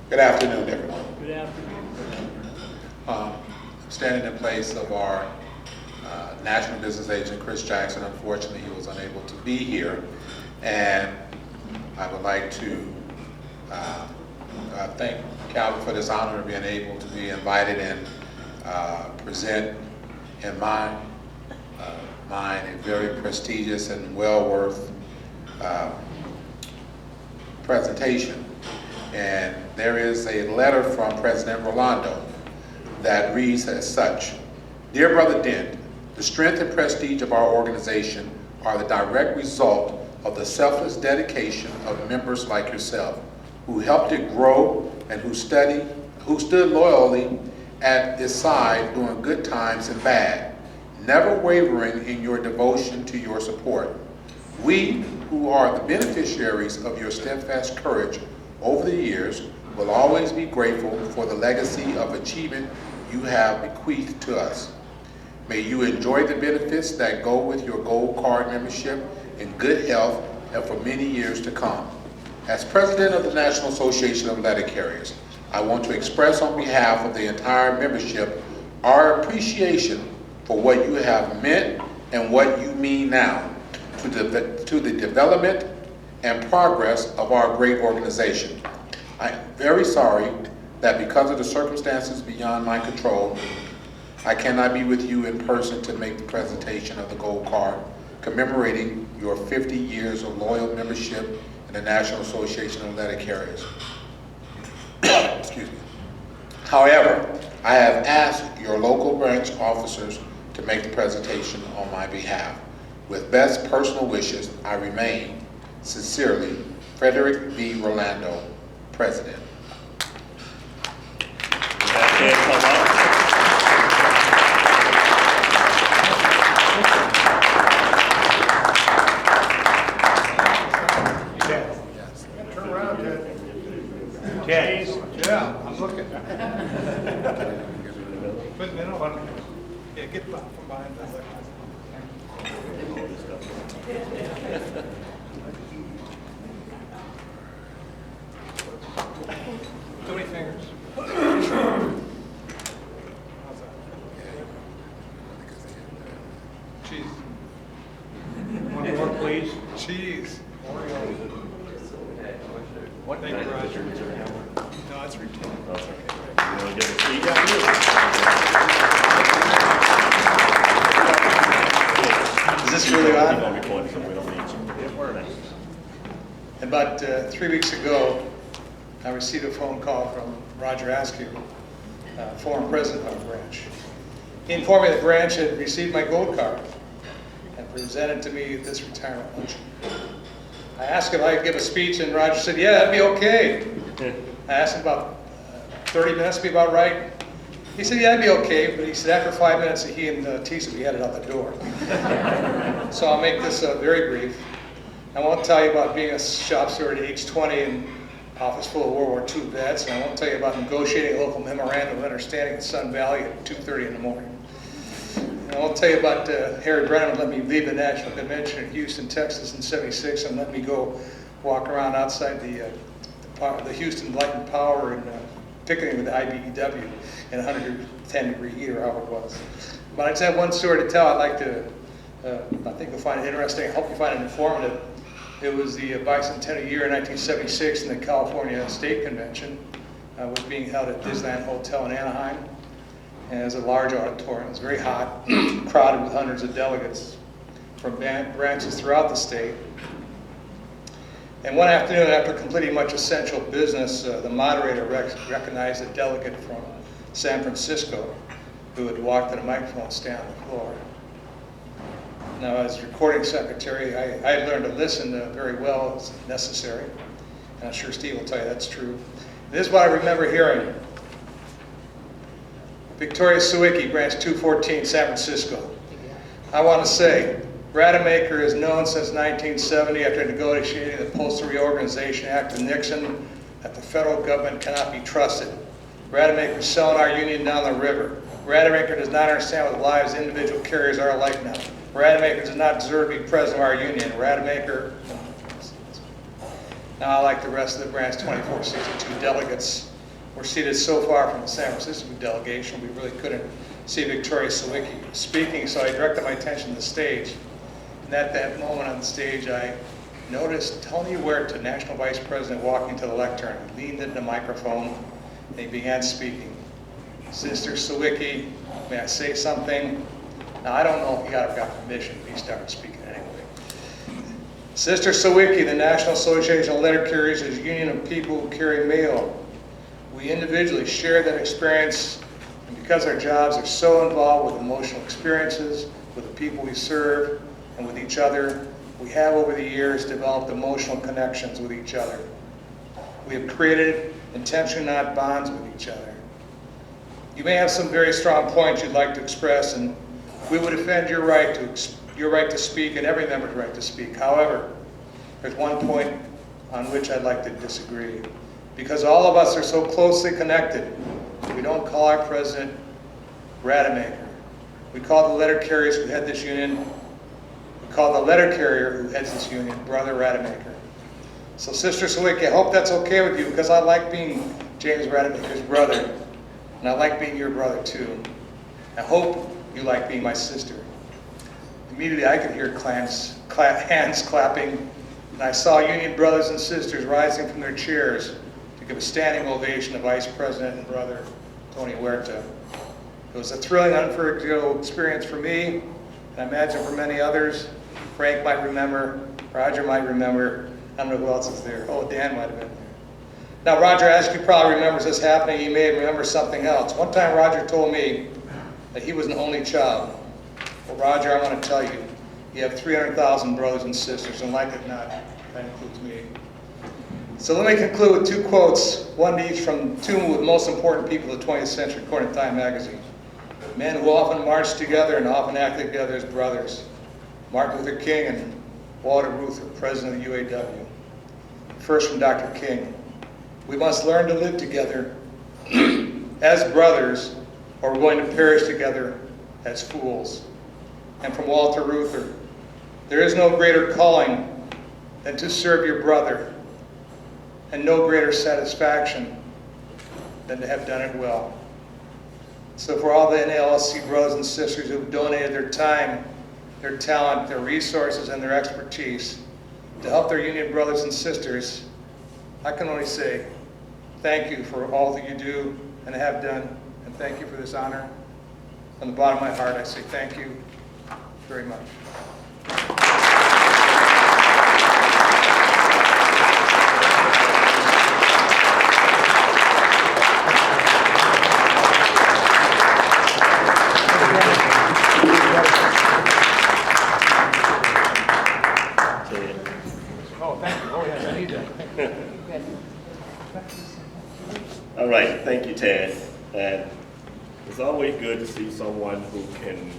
Good afternoon, everyone. Good afternoon. I'm standing in place of our National Business Agent, Chris Jackson. Unfortunately, he was unable to be here. And I would like to thank Calvin for this honor of being able to be invited and present in my mind a very prestigious and well worth presentation. And there is a letter from President Rolando that reads as such: Dear Brother Dent, the strength and prestige of our organization are the direct result of the selfless dedication of members like yourself, who helped it grow and who stood loyally at its side during good times and bad, never wavering in your devotion to your support. We, who are the beneficiaries of your steadfast courage over the years, will always be grateful for the legacy of achievement you have bequeathed to us. May you enjoy the benefits that go with your Gold Card membership in good health and for many years to come. As President of the National Association of Letter Carriers, I want to express on behalf of the entire membership our appreciation for what you have meant and what you mean now to the development and progress of our great organization. I am very sorry that because of the circumstances beyond my control, I cannot be with you in person to make the presentation of the Gold Card commemorating your 50 years of loyal membership in the National Association of Letter Carriers. Excuse me. However, I have asked your local branch officers to make the presentation on my behalf. With best personal wishes, I remain, sincerely, Frederick V. Rolando, President. Turn around, Ted. Yeah, I'm looking. Put the middle one. Yeah, get from behind the left. Too many fingers. How's that? Cheese. One more, please. Cheese. Oreo. What? Thank you, Roger. No, it's retained. That's okay. Okay. You want to get a seat? Is this really on? Keep on recording, so we don't need you. Yeah, we're nice. About 3 weeks ago, I received a phone call from Roger Askew, former president of our branch. He informed me the branch had received my gold card and presented to me this retirement luncheon. I asked if I could give a speech, and Roger said, yeah, that'd be okay. I asked him about 30 minutes would be about right. He said, yeah, that'd be okay, but he said after 5 minutes, he and Tisa would be headed out the door. So I'll make this very brief. I won't tell you about being a shop steward at age 20 and office full of World War II vets, and I won't tell you about negotiating a local memorandum of understanding in Sun Valley at 2:30 in the morning. And I won't tell you about Harry Brennan let me leave the National Convention in Houston, Texas in '76 and let me go walk around outside the Houston Light and Power and picketing with the IBEW in 110-degree heat or however it was. But I just have one story to tell. I'd like to, I think you'll find it interesting. I hope you find it informative. It was the bicentennial year in 1976, and the California State Convention was being held at Disneyland Hotel in Anaheim. And it was a large auditorium. It was very hot, crowded with hundreds of delegates from branches throughout the state. And one afternoon, after completing much essential business, the moderator recognized a delegate from San Francisco who had walked to the microphone and stand on the floor. Now, as recording secretary, I had learned to listen very well as necessary, and I'm sure Steve will tell you that's true. This is what I remember hearing. Victoria Sawicki, Branch 214, San Francisco. I want to say, Rademacher is known since 1970 after negotiating the Postal Reorganization Act with Nixon that the federal government cannot be trusted. Rademacher is selling our union down the river. Rademacher does not understand what the lives of individual carriers are like now. Rademacher does not deserve to be president of our union. Rademacher, now like the rest of the branch 2462 delegates, were seated so far from the San Francisco delegation, we really couldn't see Victoria Sawicki speaking, so I directed my attention to the stage. And at that moment on the stage, I noticed Tony Huerta, National Vice President, walking to the lectern. He leaned into the microphone and he began speaking. Sister Sawicki, may I say something? Now, I don't know if he got permission, but he started speaking anyway. Sister Sawicki, the National Association of Letter Carriers, is a union of people who carry mail. We individually share that experience, and because our jobs are so involved with emotional experiences, with the people we serve, and with each other, we have over the years developed emotional connections with each other. We have created intentional not bonds with each other. You may have some very strong points you'd like to express, and we would defend your right to speak and every member's right to speak. However, there's one point on which I'd like to disagree. Because all of us are so closely connected, we don't call our president Rademacher. We call the letter carriers who head this union, we call the letter carrier who heads this union, Brother Rademacher. So Sister Sawicki, I hope that's okay with you, because I like being James Rademacher's brother, and I like being your brother too. I hope you like being my sister. Immediately I could hear hands clapping, and I saw union brothers and sisters rising from their chairs to give a standing ovation to Vice President and brother Tony Huerta. It was a thrilling, unforgettable experience for me, and I imagine for many others. Frank might remember, Roger might remember, I don't know who else is there. Oh, Dan might have been there. Now, Roger Askew probably remembers this happening. He may remember something else. One time, Roger told me that he was an only child. Well, Roger, I want to tell you, you have 300,000 brothers and sisters, and like it or not, that includes me. So let me conclude with two quotes, one each from two of the most important people of the 20th century, according to Time magazine. Men who often marched together and often acted together as brothers. Martin Luther King and Walter Reuther, president of the UAW. First from Dr. King. We must learn to live together as brothers, or we're going to perish together as fools. And from Walter Reuther, there is no greater calling than to serve your brother, and no greater satisfaction than to have done it well. So for all the NALC brothers and sisters who've donated their time, their talent, their resources, and their expertise to help their union brothers and sisters, I can only say thank you for all that you do and have done, and thank you for this honor. From the bottom of my heart, I say thank you very much. Oh, thank you. Oh, yes, I need that. All right, thank you, Ted. And it's always good to see someone who can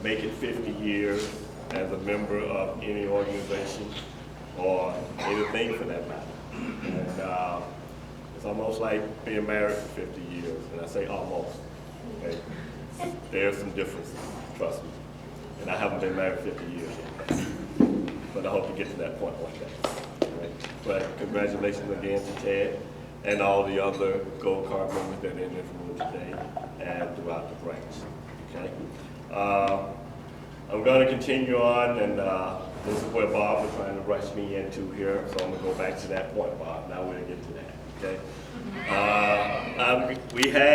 make it 50 years as a member of any organization or anything for that matter. And it's almost like being married for 50 years, and I say almost. Okay? There's some differences, trust me. And I haven't been married 50 years yet, but I hope to get to that point one day. Right? But congratulations again to Ted and all the other Gold Card members that are in this room today and throughout the branch. Okay? I'm going to continue on, and this is where Bob was trying to rush me into here, so I'm going to go back to that point, Bob. Now we're going to get to that. Okay? We had